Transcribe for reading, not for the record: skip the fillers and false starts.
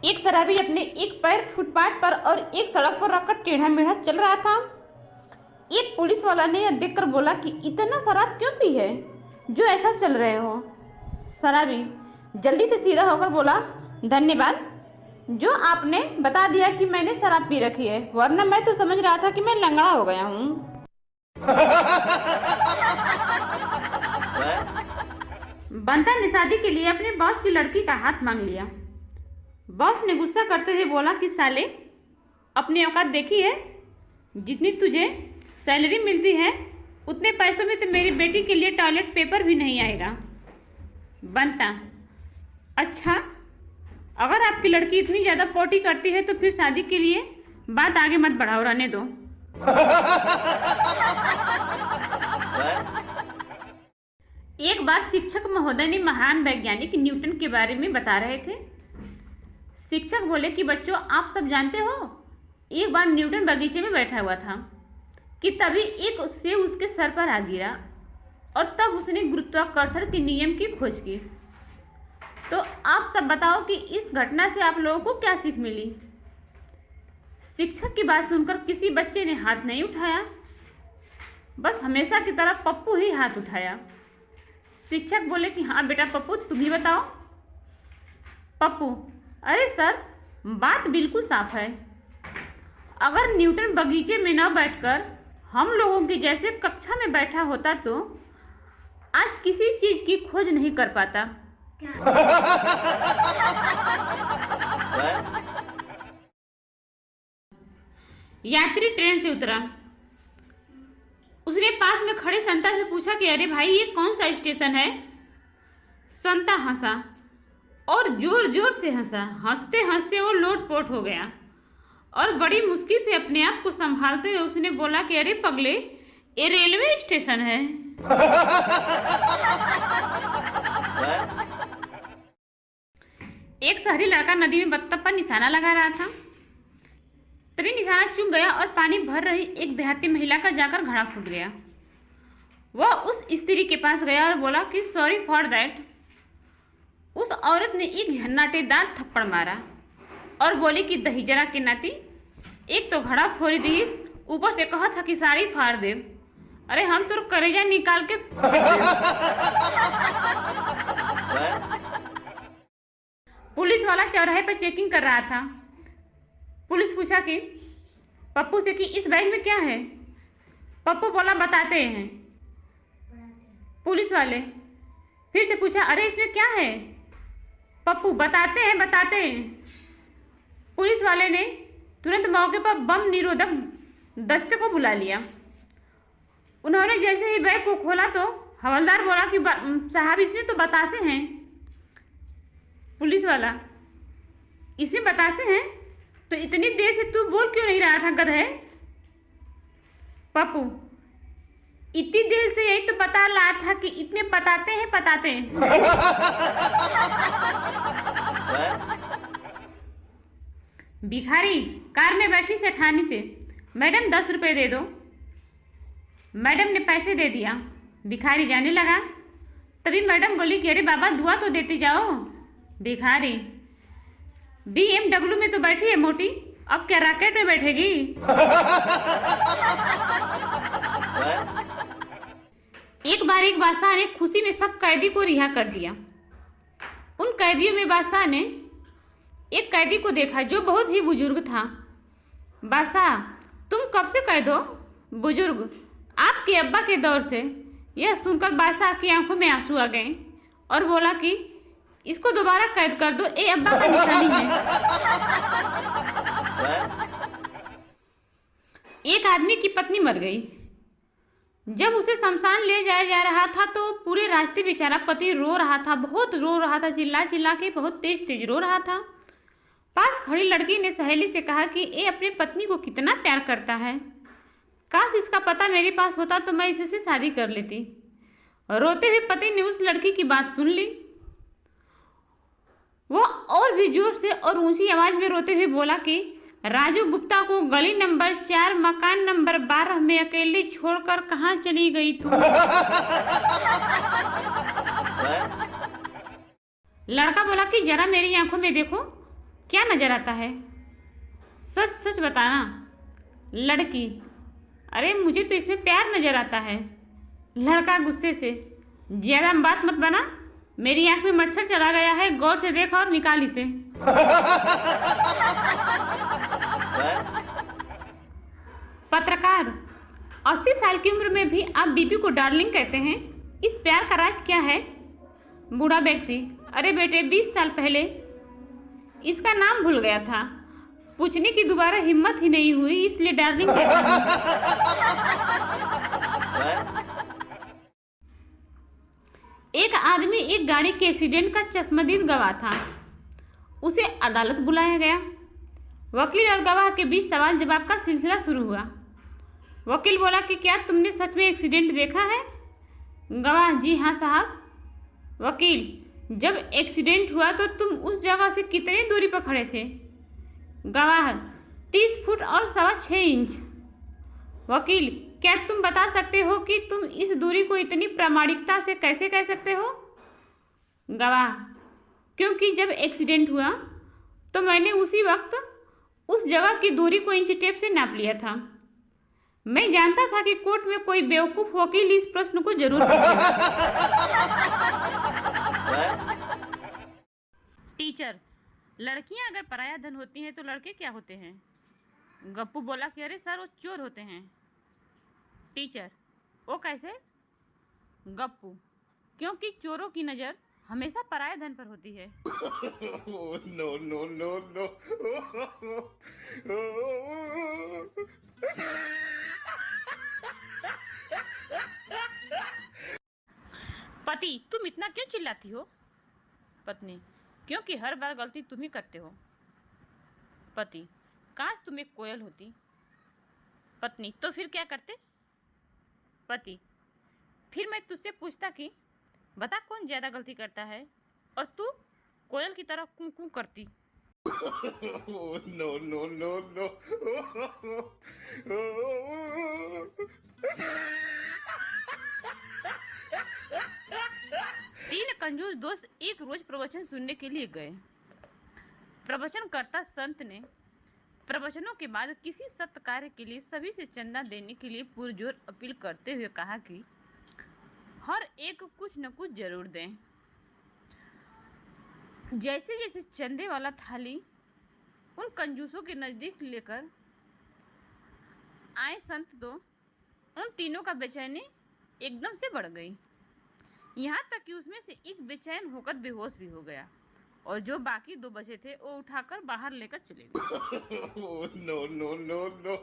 एक शराबी अपने एक पैर फुटपाथ पर और एक सड़क पर रखकर टेढ़ा मेढ़ा चल रहा था। एक पुलिस वाला ने यह देखकर बोला कि इतना शराब क्यों पी है जो ऐसा चल रहे हो। शराबी जल्दी से सीधा होकर बोला, धन्यवाद जो आपने बता दिया कि मैंने शराब पी रखी है, वरना मैं तो समझ रहा था कि मैं लंगड़ा हो गया हूँ। बंता ने शादी के लिए अपने बॉस की लड़की का हाथ मांग लिया। बॉस ने गुस्सा करते हुए बोला कि साले, अपनी औकात देखी है? जितनी तुझे सैलरी मिलती है उतने पैसों में तो मेरी बेटी के लिए टॉयलेट पेपर भी नहीं आएगा। बंता, अच्छा, अगर आपकी लड़की इतनी ज़्यादा पोटी करती है तो फिर शादी के लिए बात आगे मत बढ़ाओ, रहने दो। एक बार शिक्षक महोदय ने महान वैज्ञानिक न्यूटन के बारे में बता रहे थे। शिक्षक बोले कि बच्चों, आप सब जानते हो, एक बार न्यूटन बगीचे में बैठा हुआ था कि तभी एक सेब उसके सर पर आ गिरा और तब उसने गुरुत्वाकर्षण के नियम की खोज की। तो आप सब बताओ कि इस घटना से आप लोगों को क्या सीख मिली? शिक्षक की बात सुनकर किसी बच्चे ने हाथ नहीं उठाया, बस हमेशा की तरह पप्पू ही हाथ उठाया। शिक्षक बोले कि हाँ बेटा पप्पू, तुम ही बताओ। पप्पू, अरे सर, बात बिल्कुल साफ है। अगर न्यूटन बगीचे में न बैठकर हम लोगों के जैसे कक्षा में बैठा होता तो आज किसी चीज की खोज नहीं कर पाता। यात्री ट्रेन से उतरा। उसने पास में खड़े संता से पूछा कि अरे भाई, ये कौन सा स्टेशन है? संता हंसा और जोर जोर से हंसा। हंसते हंसते वो लोटपोट हो गया और बड़ी मुश्किल से अपने आप को संभालते हुए उसने बोला कि अरे पगले, ये रेलवे स्टेशन है। एक शहरी लड़का नदी में बत्तख पर निशाना लगा रहा था। तभी निशाना चूक गया और पानी भर रही एक देहाती महिला का जाकर घड़ा फूट गया। वह उस स्त्री के पास गया और बोला कि सॉरी फॉर दैट। उस औरत ने एक झन्नाटेदार थप्पड़ मारा और बोली कि दही जरा के नाती, एक तो घड़ा फोड़ दी, ऊपर से कहा था कि साड़ी फाड़ दे। अरे हम तो करेजा निकाल के पुलिस वाला चौराहे पर चेकिंग कर रहा था। पुलिस पूछा कि पप्पू से कि इस बैग में क्या है? पप्पू बोला बताते हैं। पुलिस वाले फिर से पूछा, अरे इसमें क्या है? पप्पू बताते हैं बताते हैं। पुलिस वाले ने तुरंत मौके पर बम निरोधक दस्ते को बुला लिया। उन्होंने जैसे ही बैग को खोला तो हवलदार बोला कि साहब, इसमें तो बतासे हैं। पुलिस वाला, इसमें बतासे हैं? तो इतनी देर से तू बोल क्यों नहीं रहा था गधे? पप्पू, इतनी देर से यही तो बता रहा था कि इतने बताते हैं बताते हैं। भिखारी कार में बैठी सेठानी से, मैडम 10 रुपए दे दो। मैडम ने पैसे दे दिया। भिखारी जाने लगा। तभी मैडम बोली कि अरे बाबा, दुआ तो देते जाओ। भिखारी, BMW में तो बैठी है मोटी, अब क्या रॉकेट में बैठेगी? एक बार एक बादशाह ने खुशी में सब कैदी को रिहा कर दिया। उन कैदियों में बादशाह ने एक कैदी को देखा जो बहुत ही बुजुर्ग था। बादशाह, तुम कब से कैद हो? बुजुर्ग, आपके अब्बा के दौर से। यह सुनकर बादशाह की आंखों में आंसू आ गए और बोला कि इसको दोबारा कैद कर दो, ये अब्बा का निशानी है। एक आदमी की पत्नी मर गई। जब उसे शमशान ले जाया जा रहा था तो पूरे रास्ते बेचारा पति रो रहा था, बहुत रो रहा था, चिल्ला चिल्ला के बहुत तेज तेज रो रहा था। पास खड़ी लड़की ने सहेली से कहा कि ये अपनी पत्नी को कितना प्यार करता है, काश इसका पता मेरे पास होता तो मैं इसे से शादी कर लेती। रोते हुए पति ने उस लड़की की बात सुन ली। वो और भी जोर से और ऊंची आवाज में रोते हुए बोला कि राजू गुप्ता को गली नंबर 4 मकान नंबर 12 में अकेले छोड़कर कहाँ चली गई तू? लड़का बोला कि जरा मेरी आंखों में देखो, क्या नजर आता है? सच सच बताना। लड़की, अरे मुझे तो इसमें प्यार नजर आता है। लड़का गुस्से से, ज्यादा बात मत बना, मेरी आंख में मच्छर चला गया है, गौर से देख और निकाल इसे। पत्रकार, 80 साल की उम्र में भी आप बीबी को डार्लिंग कहते हैं, इस प्यार का राज क्या है? बूढ़ा व्यक्ति, अरे बेटे 20 साल पहले इसका नाम भूल गया था, पूछने की दोबारा हिम्मत ही नहीं हुई, इसलिए डार्लिंग कहता हूं। एक आदमी एक गाड़ी के एक्सीडेंट का चश्मदीद गवाह था। उसे अदालत बुलाया गया। वकील और गवाह के बीच सवाल जवाब का सिलसिला शुरू हुआ। वकील बोला कि क्या तुमने सच में एक्सीडेंट देखा है? गवाह, जी हाँ साहब। वकील, जब एक्सीडेंट हुआ तो तुम उस जगह से कितनी दूरी पर खड़े थे? गवाह, 30 फुट और 6.25 इंच। वकील, क्या तुम बता सकते हो कि तुम इस दूरी को इतनी प्रामाणिकता से कैसे कह सकते हो? गवाह, क्योंकि जब एक्सीडेंट हुआ तो मैंने उसी वक्त उस जगह की दूरी को इंच टेप से नाप लिया था। मैं जानता था कि कोर्ट में कोई बेवकूफ वकील इस प्रश्न को जरूर पूछेगा। टीचर, लड़कियां अगर पराया धन होती हैं तो लड़के क्या होते हैं? गप्पू बोला कि अरे सर वो चोर होते हैं। टीचर, वो कैसे? गप्पू, क्योंकि चोरों की नजर हमेशा पराये धन पर होती है। No no no no. पति, तुम इतना क्यों चिल्लाती हो? पत्नी, क्योंकि हर बार गलती तुम ही करते हो। पति, काश तुम एक कोयल होती। पत्नी, तो फिर क्या करते? पति, फिर मैं तुझसे पूछता कि बता कौन ज्यादा गलती करता है, और तू कोयल की तरह कूं कूं करती। No no no no. तीन कंजूस दोस्त एक रोज प्रवचन सुनने के लिए गए। प्रवचनकर्ता संत ने प्रवचनों के बाद किसी सत्य कार्य के लिए सभी से चंदा देने के लिए पुरजोर अपील करते हुए कहा कि हर एक कुछ न कुछ जरूर दें। जैसे जैसे चंदे वाला थाली उन कंजूसों के नजदीक लेकर आए संत तो उन तीनों का बेचैनी एकदम से बढ़ गई, यहाँ तक कि उसमें से एक बेचैन होकर बेहोश भी हो गया, और जो बाकी दो बचे थे वो उठाकर बाहर लेकर चले गए। No no no no.